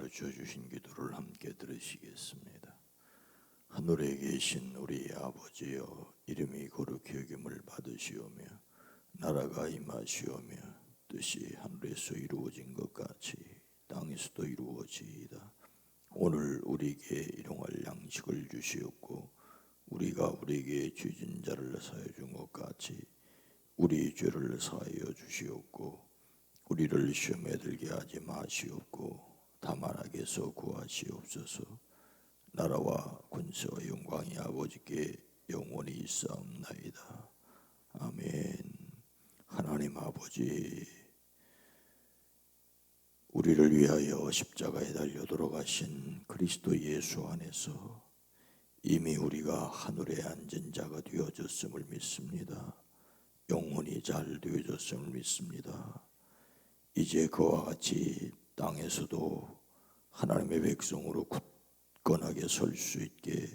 가르쳐 주신 기도를 함께 들으시겠습니다. 하늘에 계신 우리 아버지여, 이름이 거룩히 여김을 받으시오며 나라가 임하시오며 뜻이 하늘에서 이루어진 것 같이 땅에서도 이루어지이다. 오늘 우리에게 일용할 양식을 주시옵고 우리가 우리에게 죄진 자를 사하여 준 것 같이 우리 죄를 사하여 주시옵고 우리를 시험에 들게 하지 마시옵고 다만 악에서 구하시옵소서. 나라와 권세와 영광이 아버지께 영원히 있사옵나이다. 아멘. 하나님 아버지, 우리를 위하여 십자가에 달려 돌아가신 그리스도 예수 안에서 이미 우리가 하늘에 앉은 자가 되어졌음을 믿습니다. 영혼이 잘 되어졌음을 믿습니다. 이제 그와 같이 땅에서도 하나님의 백성으로 굳건하게 설 수 있게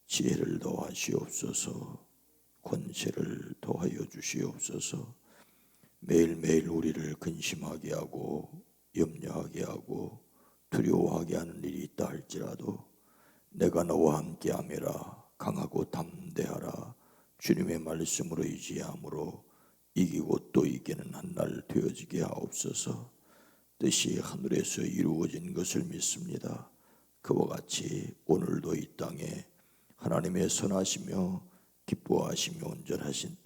지혜를 더하시옵소서. 권세를 더하여 주시옵소서. 매일매일 우리를 근심하게 하고 염려하게 하고 두려워하게 하는 일이 있다 할지라도 내가 너와 함께함이라 강하고 담대하라 주님의 말씀으로 의지함으로 이기고 또 이기는 한 날 되어지게 하옵소서. 뜻이 하늘에서 이루어진 것을 믿습니다. 그와 같이 오늘도 이 땅에 하나님의 선하시며 기뻐하시며 온전하신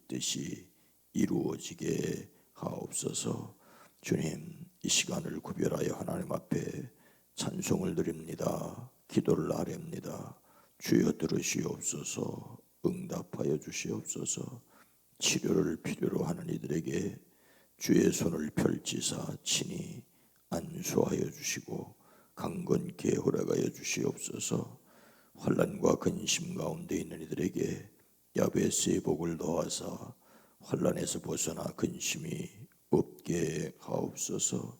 뜻이 이루어지게 하옵소서. 주님, 이 시간을 구별하여 하나님 앞에 찬송을 드립니다. 기도를 아뢰옵니다. 주여 들으시옵소서. 응답하여 주시옵소서. 치료를 필요로 하는 이들에게 주의 손을 펼치사 친히 안수하여 주시고 강건케 허락하여 주시옵소서. 환난과 근심 가운데 있는 이들에게 야베스의 복을 더하사 환난에서 벗어나 근심이 없게 하옵소서.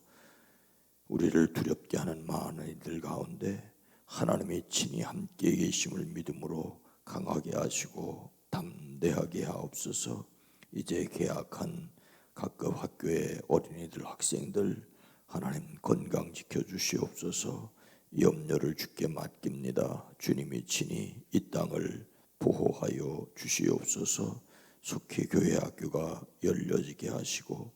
우리를 두렵게 하는 많은 이들 가운데 하나님이 친히 함께 계심을 믿음으로 강하게 하시고 담대하게 하옵소서. 이제 개학한 각급 학교의 어린이들 학생들 하나님 건강 지켜주시옵소서. 염려를 주께 맡깁니다. 주님이 친히 이 땅을 보호하여 주시옵소서. 속히 교회 학교가 열려지게 하시고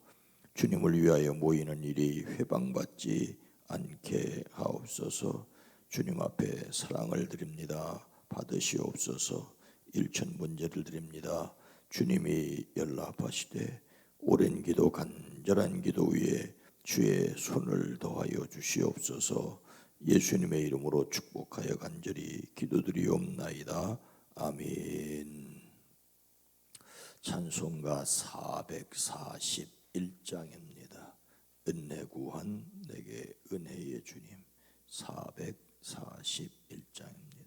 주님을 위하여 모이는 일이 회방받지 않게 하옵소서. 주님 앞에 사랑을 드립니다. 받으시옵소서. 일천문제를 드립니다. 주님이 연락하시되 오랜 기도 간절한 기도 위에 주의 손을 더하여 주시옵소서. 예수님의 이름으로 축복하여 간절히 기도드리옵나이다. 아멘. 찬송가 441장입니다. 은혜 구한 내게 은혜의 주님. 441장입니다.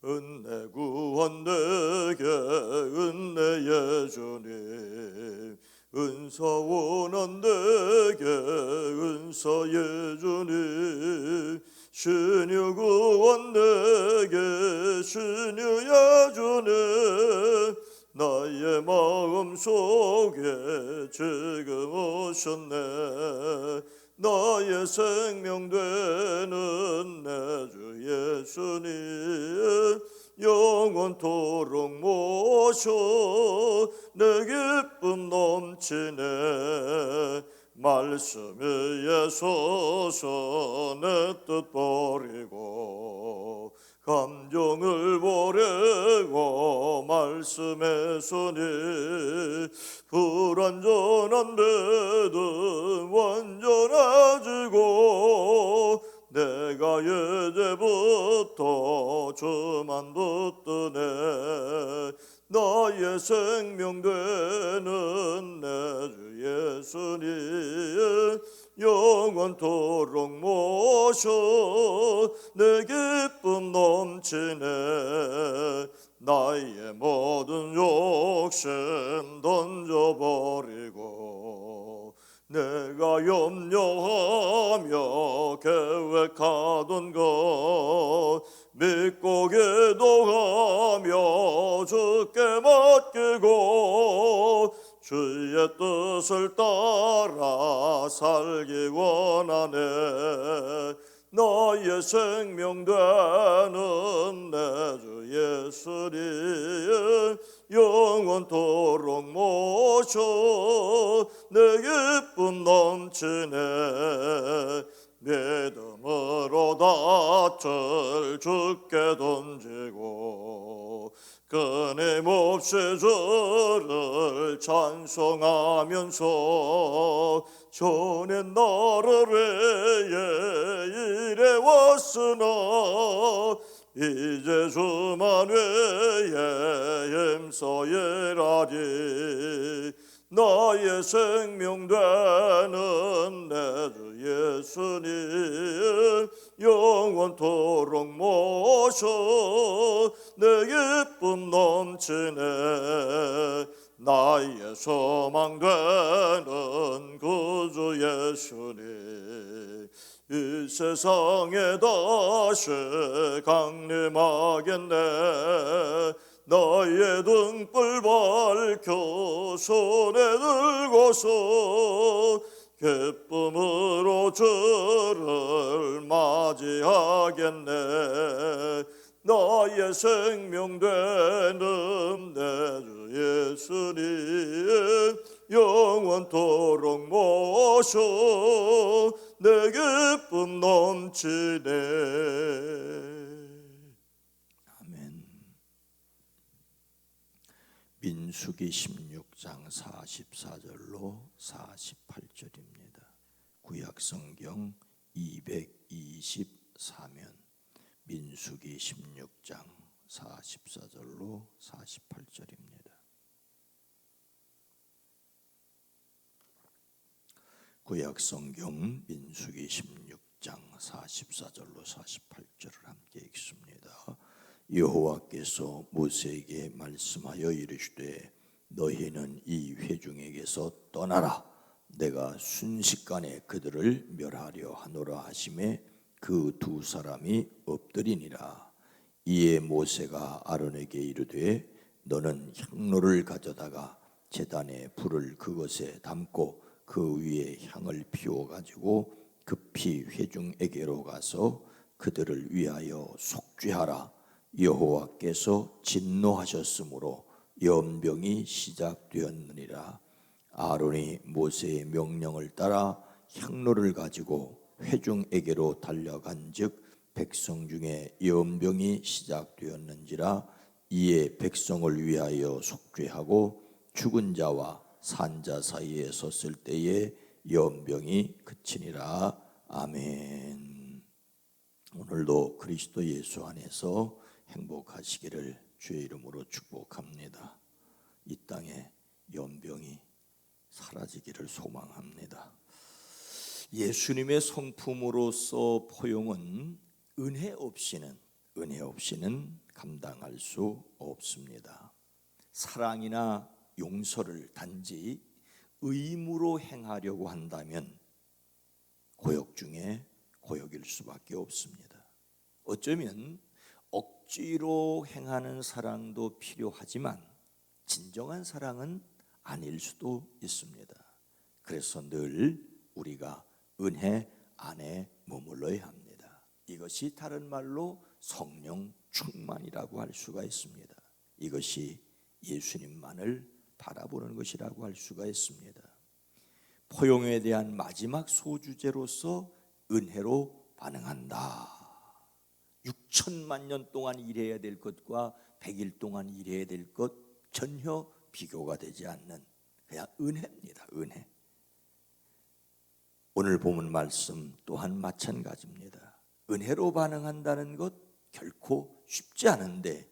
은혜 구한 내게 은혜의 주님, 은사 원한 내게 은사의 주님, 신유 구한 내게 신유의 주님, 나의 마음속에 지금 오셨네. 나의 생명 되는 내 주 예수님, 영원토록 모셔 내 기쁨 넘치네. 말씀 위에 서서 내 뜻 버리고 감정을 버리고 말씀에 서니 불완전한 데도 완전해지고 내가 예제부터 주만 붙드네. 나의 생명 되는 내 주 예수님, 영원토록 모셔 내 기쁨 넘치네. 나의 모든 욕심 던져버리고 내가 염려하며 계획하던 것 믿고 기도하 너희의 뜻을 따라 살기 원하네. 나의 생명 되는 내 주 예수님 영원토록 모셔 내 기쁨 넘치네. 믿음으로 닻을 주께 던지고 끊임없이 주를 찬송하면서 전엔 나를 위해 일해 왔으나 이제 주만 위해 힘써 일하리. 나의 생명 되는 내 주 예수님 영원토록 모셔 내 기쁨 넘치네. 나의 소망 되는 구주 예수님 이 세상에 다시 강림하겠네. 나의 등불 밝혀 손에 들고서 기쁨으로 주를 맞이하겠네. 나의 생명 되는 내 주 예수님 영원토록 모셔 내 기쁨 넘치네. 아멘. 민수기 16장 44절로 48절입니다. 구약성경 224면 민수기 16장 44절로 48절입니다. 구약성경 민수기 16장 44절로 48절을 함께 읽습니다. 여호와께서 모세에게 말씀하여 이르시되 너희는 이 회중에게서 떠나라. 내가 순식간에 그들을 멸하려 하노라 하심에 그 두 사람이 엎드리니라. 이에 모세가 아론에게 이르되 너는 향로를 가져다가 제단에 불을 그것에 담고 그 위에 향을 피워 가지고 급히 회중에게로 가서 그들을 위하여 속죄하라. 여호와께서 진노하셨으므로 연병이 시작되었느니라. 아론이 모세의 명령을 따라 향로를 가지고 회중에게로 달려간즉 백성 중에 연병이 시작되었는지라. 이에 백성을 위하여 속죄하고 죽은 자와 산 자 사이에 섰을 때에 연병이 그치니라. 아멘. 오늘도 그리스도 예수 안에서 행복하시기를 주의 이름으로 축복합니다. 이 땅에 연병이 사라지기를 소망합니다. 예수님의 성품으로서 포용은 은혜 없이는 감당할 수 없습니다. 사랑이나 용서를 단지 의무로 행하려고 한다면 고역 중에 고역일 수밖에 없습니다. 어쩌면 억지로 행하는 사랑도 필요하지만 진정한 사랑은 아닐 수도 있습니다. 그래서 늘 우리가 은혜 안에 머물러야 합니다. 이것이 다른 말로 성령 충만이라고 할 수가 있습니다. 이것이 예수님만을 바라보는 것이라고 할 수가 있습니다. 포용에 대한 마지막 소주제로서 은혜로 반응한다. 6천만 년 동안 일해야 될 것과 100일 동안 일해야 될 것 전혀 비교가 되지 않는 그냥 은혜입니다. 은혜. 오늘 본문 말씀 또한 마찬가지입니다. 은혜로 반응한다는 것 결코 쉽지 않은데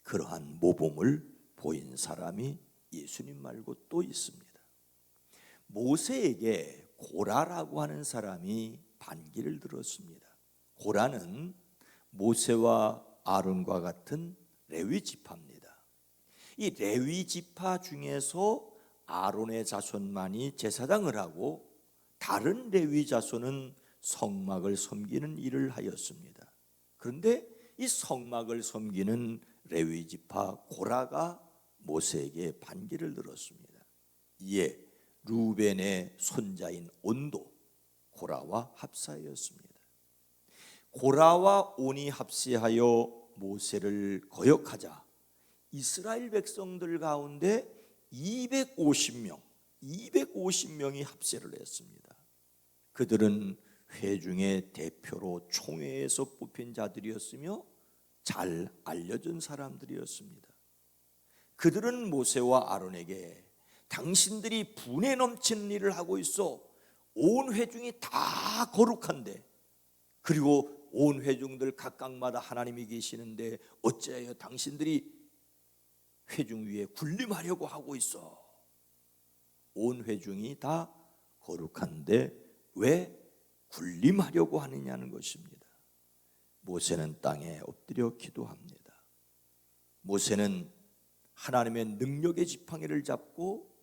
그러한 모범을 보인 사람이 예수님 말고 또 있습니다. 모세에게 고라라고 하는 사람이 반기를 들었습니다. 고라는 모세와 아론과 같은 레위 지파입니다. 이 레위 지파 중에서 아론의 자손만이 제사장을 하고 다른 레위 자손은 성막을 섬기는 일을 하였습니다. 그런데 이 성막을 섬기는 레위 지파 고라가 모세에게 반기를 들었습니다. 이에 루벤의 손자인 온도, 고라와 합사하였습니다. 고라와 온이 합세하여 모세를 거역하자 이스라엘 백성들 가운데 250명이 합세를 했습니다. 그들은 회중의 대표로 총회에서 뽑힌 자들이었으며 잘 알려진 사람들이었습니다. 그들은 모세와 아론에게 당신들이 분에 넘치는 일을 하고 있어 온 회중이 다 거룩한데, 그리고 온 회중들 각각마다 하나님이 계시는데 어찌하여 당신들이 회중 위에 군림하려고 하고 있어? 온 회중이 다 거룩한데 왜 군림하려고 하느냐는 것입니다. 모세는 땅에 엎드려 기도합니다. 모세는 하나님의 능력의 지팡이를 잡고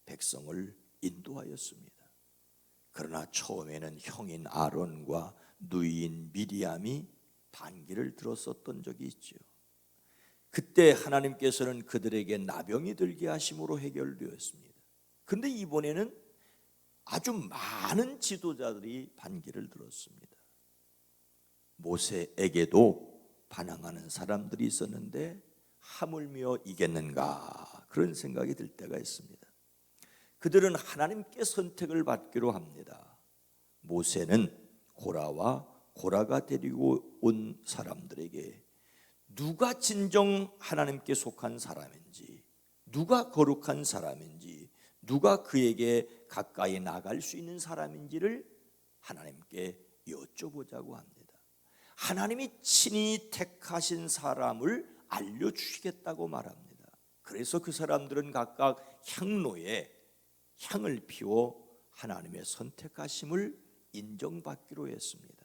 백성을 인도하였습니다. 그러나 처음에는 형인 아론과 누이인 미리암이 반기를 들었었던 적이 있죠. 그때 하나님께서는 그들에게 나병이 들게 하심으로 해결되었습니다. 그런데 이번에는 아주 많은 지도자들이 반기를 들었습니다. 모세에게도 반항하는 사람들이 있었는데 하물며 이겠는가, 그런 생각이 들 때가 있습니다. 그들은 하나님께 선택을 받기로 합니다. 모세는 고라가 데리고 온 사람들에게 누가 진정 하나님께 속한 사람인지, 누가 거룩한 사람인지, 누가 그에게 가까이 나갈 수 있는 사람인지를 하나님께 여쭤보자고 합니다. 하나님이 친히 택하신 사람을 알려주시겠다고 말합니다. 그래서 그 사람들은 각각 향로에 향을 피워 하나님의 선택하심을 인정받기로 했습니다.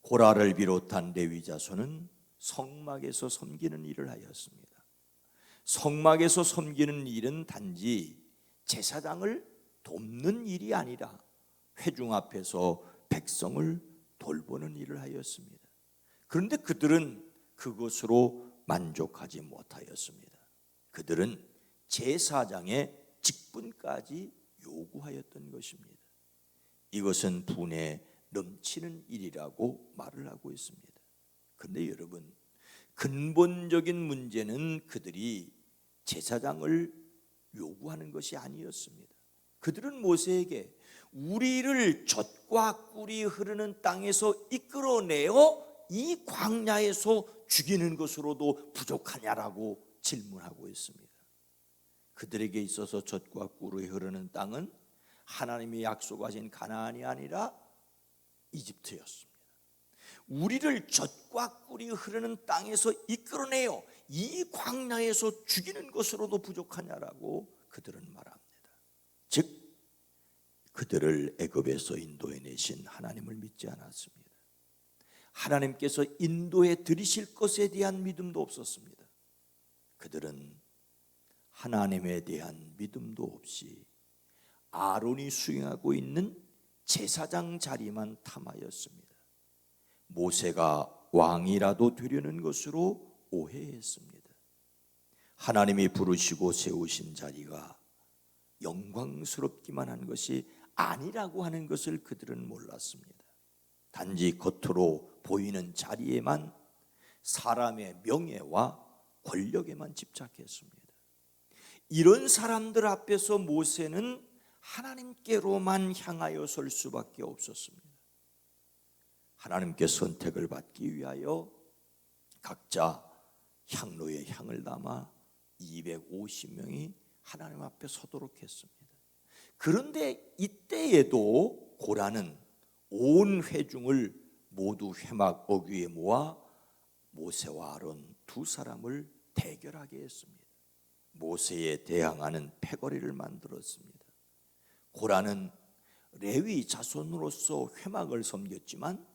고라를 비롯한 레위 자손은 성막에서 섬기는 일을 하였습니다. 성막에서 섬기는 일은 단지 제사장을 돕는 일이 아니라 회중 앞에서 백성을 돌보는 일을 하였습니다. 그런데 그들은 그것으로 만족하지 못하였습니다. 그들은 제사장의 직분까지 요구하였던 것입니다. 이것은 분에 넘치는 일이라고 말을 하고 있습니다. 그런데 여러분, 근본적인 문제는 그들이 제사장을 요구하는 것이 아니었습니다. 그들은 모세에게 우리를 젖과 꿀이 흐르는 땅에서 이끌어내어 이 광야에서 죽이는 것으로도 부족하냐라고 질문하고 있습니다. 그들에게 있어서 젖과 꿀이 흐르는 땅은 하나님이 약속하신 가나안이 아니라 이집트였습니다. 우리를 젖과 꿀이 흐르는 땅에서 이끌어내어 이 광야에서 죽이는 것으로도 부족하냐라고 그들은 말합니다. 즉 그들을 애굽에서 인도해 내신 하나님을 믿지 않았습니다. 하나님께서 인도해 들이실 것에 대한 믿음도 없었습니다. 그들은 하나님에 대한 믿음도 없이 아론이 수행하고 있는 제사장 자리만 탐하였습니다. 모세가 왕이라도 되려는 것으로 오해했습니다. 하나님이 부르시고 세우신 자리가 영광스럽기만 한 것이 아니라고 하는 것을 그들은 몰랐습니다. 단지 겉으로 보이는 자리에만, 사람의 명예와 권력에만 집착했습니다. 이런 사람들 앞에서 모세는 하나님께로만 향하여 설 수밖에 없었습니다. 하나님께 선택을 받기 위하여 각자 향로에 향을 담아 250명이 하나님 앞에 서도록 했습니다. 그런데 이때에도 고라는 온 회중을 모두 회막 어귀에 모아 모세와 아론 두 사람을 대결하게 했습니다. 모세에 대항하는 패거리를 만들었습니다. 고라는 레위 자손으로서 회막을 섬겼지만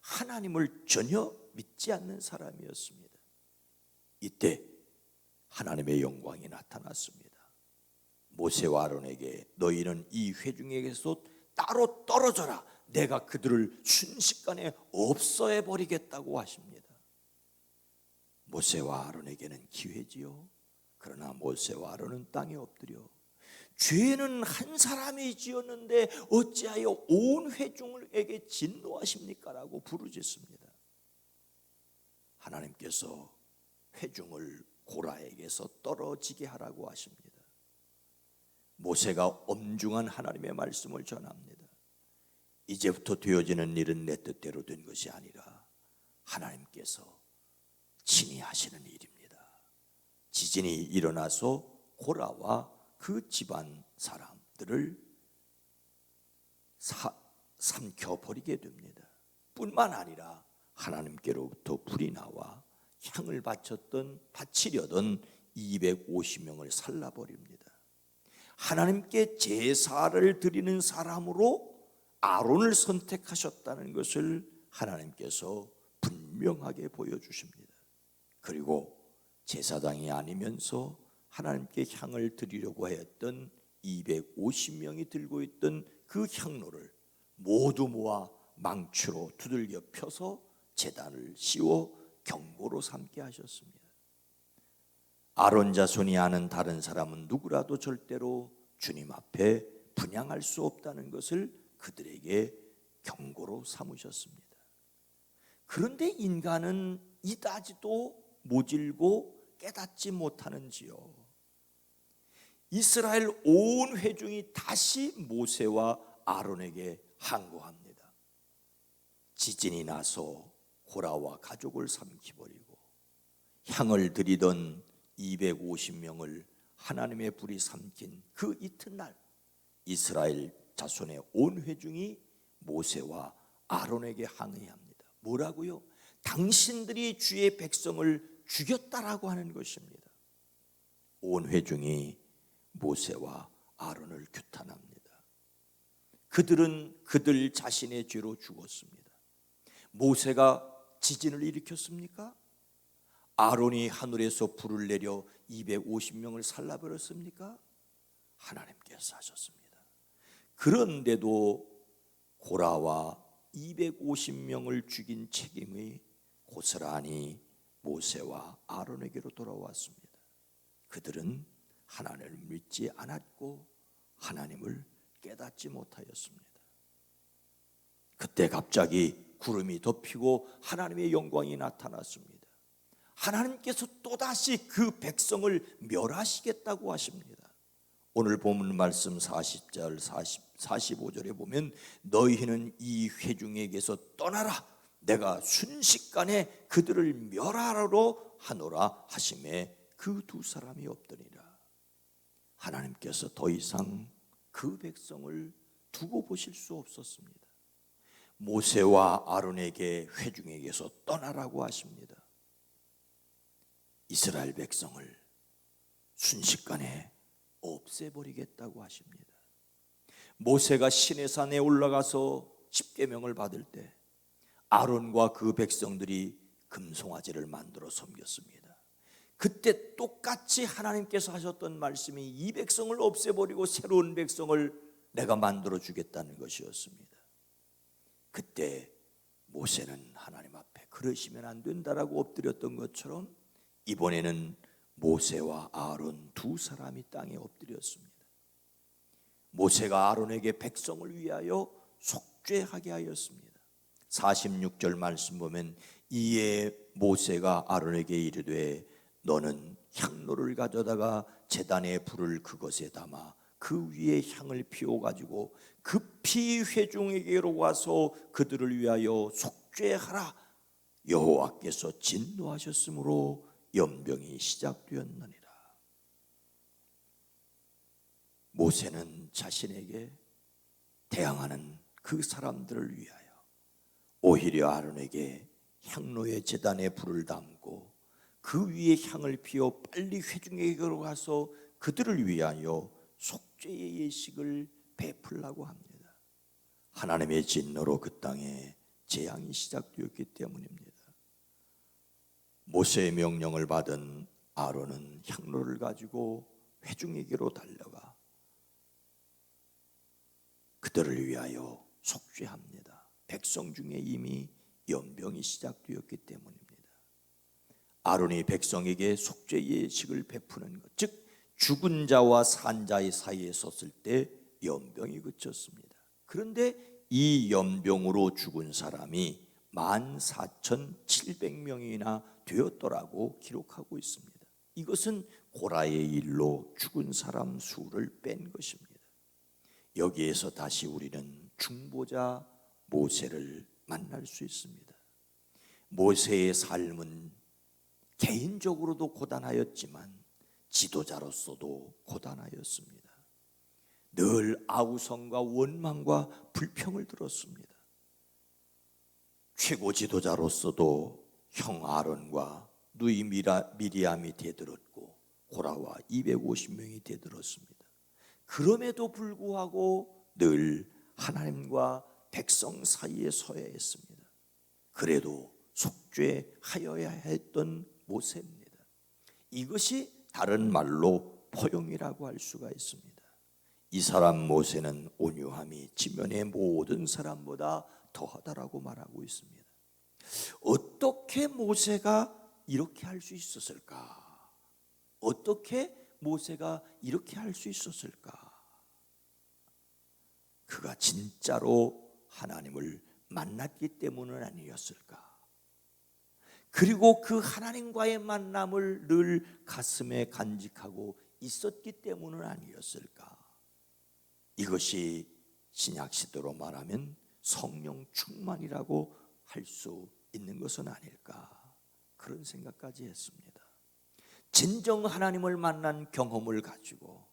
하나님을 전혀 믿지 않는 사람이었습니다. 이때 하나님의 영광이 나타났습니다. 모세와 아론에게 너희는 이 회중에게서 따로 떨어져라. 내가 그들을 순식간에 없애버리겠다고 버리겠다고 하십니다. 모세와 아론에게는 기회지요. 그러나 모세와 아론은 땅에 엎드려 죄는 한 사람이 지었는데 어찌하여 온 회중에게 진노하십니까? 라고 부르짖습니다. 하나님께서 회중을 고라에게서 떨어지게 하라고 하십니다. 모세가 엄중한 하나님의 말씀을 전합니다. 이제부터 되어지는 일은 내 뜻대로 된 것이 아니라 하나님께서 친히 하시는 일입니다. 지진이 일어나서 고라와 그 집안 사람들을 삼켜버리게 됩니다. 뿐만 아니라 하나님께로부터 불이 나와 향을 바치려던 250명을 살라버립니다. 하나님께 제사를 드리는 사람으로 아론을 선택하셨다는 것을 하나님께서 분명하게 보여주십니다. 그리고 제사장이 아니면서 하나님께 향을 드리려고 했던 250명이 들고 있던 그 향로를 모두 모아 망치로 두들겨 펴서 제단을 씌워 경고로 삼게 하셨습니다. 아론 자손이 아는 다른 사람은 누구라도 절대로 주님 앞에 분향할 수 없다는 것을 그들에게 경고로 삼으셨습니다. 그런데 인간은 이다지도 모질고 깨닫지 못하는지요. 이스라엘 온 회중이 다시 모세와 아론에게 항거합니다. 지진이 나서 고라와 가족을 삼키버리고 향을 드리던 250명을 하나님의 불이 삼킨 그 이튿날 이스라엘 자손의 온 회중이 모세와 아론에게 항의합니다. 뭐라고요? 당신들이 주의 백성을 죽였다라고 하는 것입니다. 온 회중이 모세와 아론을 규탄합니다. 그들은 그들 자신의 죄로 죽었습니다. 모세가 지진을 일으켰습니까? 아론이 하늘에서 불을 내려 250명을 살라버렸습니까? 하나님께서 하셨습니다. 그런데도 고라와 250명을 죽인 책임이 고스란히 모세와 아론에게로 돌아왔습니다. 그들은 하나님을 믿지 않았고 하나님을 깨닫지 못하였습니다. 그때 갑자기 구름이 덮이고 하나님의 영광이 나타났습니다. 하나님께서 또다시 그 백성을 멸하시겠다고 하십니다. 오늘 본문 말씀 40절 45절에 보면 너희는 이 회중에게서 떠나라 내가 순식간에 그들을 멸하러 하노라 하심에 그 두 사람이 없더니라. 하나님께서 더 이상 그 백성을 두고 보실 수 없었습니다. 모세와 아론에게 회중에게서 떠나라고 하십니다. 이스라엘 백성을 순식간에 없애버리겠다고 하십니다. 모세가 시내산에 올라가서 십계명을 받을 때 아론과 그 백성들이 금송아지를 만들어 섬겼습니다. 그때 똑같이 하나님께서 하셨던 말씀이 이 백성을 없애버리고 새로운 백성을 내가 만들어 주겠다는 것이었습니다. 그때 모세는 하나님 앞에 그러시면 안 된다라고 엎드렸던 것처럼 이번에는 모세와 아론 두 사람이 땅에 엎드렸습니다. 모세가 아론에게 백성을 위하여 속죄하게 하였습니다. 46절 말씀 보면 이에 모세가 아론에게 이르되 너는 향로를 가져다가 제단에 불을 그것에 담아 그 위에 향을 피워 가지고 급히 회중에게로 와서 그들을 위하여 속죄하라. 여호와께서 진노하셨으므로 연병이 시작되었느니라. 모세는 자신에게 대항하는 그 사람들을 위하여 오히려 아론에게 향로의 제단에 불을 담고 그 위에 향을 피워 빨리 회중에게로 가서 그들을 위하여 속죄의 예식을 베풀라고 합니다. 하나님의 진노로 그 땅에 재앙이 시작되었기 때문입니다. 모세의 명령을 받은 아론은 향로를 가지고 회중에게로 달려가 그들을 위하여 속죄합니다. 백성 중에 이미 연병이 시작되었기 때문입니다. 아론이 백성에게 속죄 예식을 베푸는 것, 즉 죽은 자와 산 자의 사이에 섰을 때 연병이 그쳤습니다. 그런데 이 연병으로 죽은 사람이 14,700명이나 되었더라고 기록하고 있습니다. 이것은 고라의 일로 죽은 사람 수를 뺀 것입니다. 여기에서 다시 우리는 중보자 모세를 만날 수 있습니다. 모세의 삶은 개인적으로도 고단하였지만 지도자로서도 고단하였습니다. 늘 아우성과 원망과 불평을 들었습니다. 최고 지도자로서도 형 아론과 누이 미리암이 대들었고 고라와 250명이 대들었습니다. 그럼에도 불구하고 늘 하나님과 백성 사이에 서야 했습니다. 그래도 속죄하여야 했던 모세입니다. 이것이 다른 말로 포용이라고 할 수가 있습니다. 이 사람 모세는 온유함이 지면의 모든 사람보다 더하다라고 말하고 있습니다. 어떻게 모세가 이렇게 할 수 있었을까? 어떻게 모세가 이렇게 할 수 있었을까? 그가 진짜로 하나님을 만났기 때문은 아니었을까? 그리고 그 하나님과의 만남을 늘 가슴에 간직하고 있었기 때문은 아니었을까? 이것이 신약 시대로 말하면 성령 충만이라고 할 수 있는 것은 아닐까? 그런 생각까지 했습니다. 진정 하나님을 만난 경험을 가지고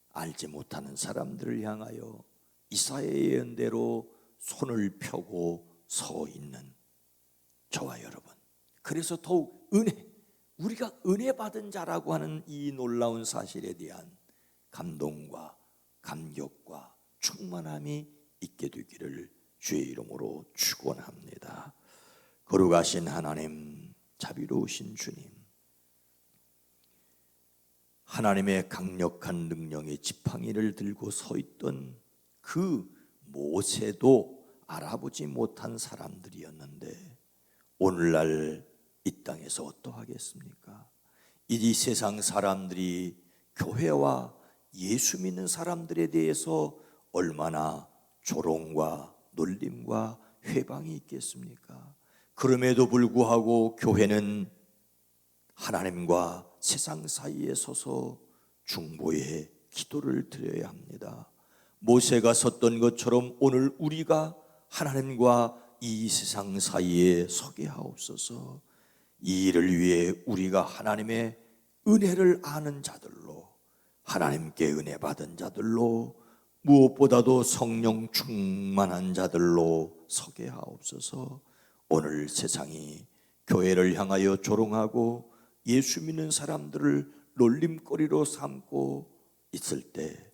알지 못하는 사람들을 향하여 이사야의 예언대로 손을 펴고 서 있는 저와 여러분, 그래서 더욱 우리가 은혜 받은 자라고 하는 이 놀라운 사실에 대한 감동과 감격과 충만함이 있게 되기를 주의 이름으로 축원합니다. 거룩하신 하나님, 자비로우신 주님, 하나님의 강력한 능력의 지팡이를 들고 서 있던 그 모세도 알아보지 못한 사람들이었는데 오늘날 이 땅에서 어떠하겠습니까? 이 세상 사람들이 교회와 예수 믿는 사람들에 대해서 얼마나 조롱과 놀림과 회방이 있겠습니까? 그럼에도 불구하고 교회는 하나님과 세상 사이에 서서 중보의 기도를 드려야 합니다. 모세가 섰던 것처럼 오늘 우리가 하나님과 이 세상 사이에 서게 하옵소서. 이 일을 위해 우리가 하나님의 은혜를 아는 자들로, 하나님께 은혜 받은 자들로, 무엇보다도 성령 충만한 자들로 서게 하옵소서. 오늘 세상이 교회를 향하여 조롱하고 예수 믿는 사람들을 놀림거리로 삼고 있을 때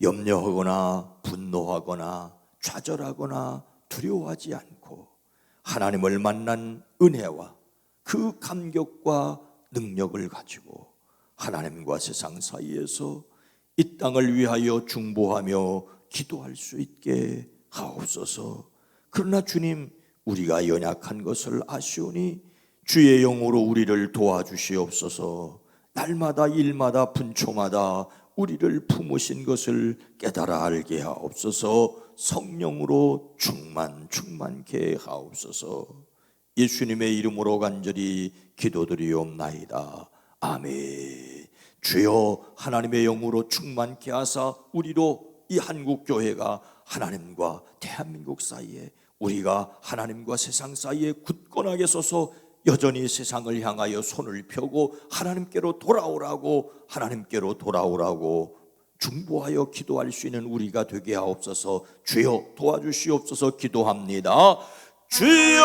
염려하거나 분노하거나 좌절하거나 두려워하지 않고 하나님을 만난 은혜와 그 감격과 능력을 가지고 하나님과 세상 사이에서 이 땅을 위하여 중보하며 기도할 수 있게 하옵소서. 그러나 주님, 우리가 연약한 것을 아시오니 주의 영으로 우리를 도와주시옵소서. 날마다 일마다 분초마다 우리를 품으신 것을 깨달아 알게 하옵소서. 성령으로 충만케 하옵소서. 예수님의 이름으로 간절히 기도드리옵나이다. 아멘. 주여, 하나님의 영으로 충만케 하사 우리로 이 한국교회가 하나님과 대한민국 사이에, 우리가 하나님과 세상 사이에 굳건하게 서서 여전히 세상을 향하여 손을 펴고 하나님께로 돌아오라고 중보하여 기도할 수 있는 우리가 되게 하옵소서. 주여 도와주시옵소서. 기도합니다. 주여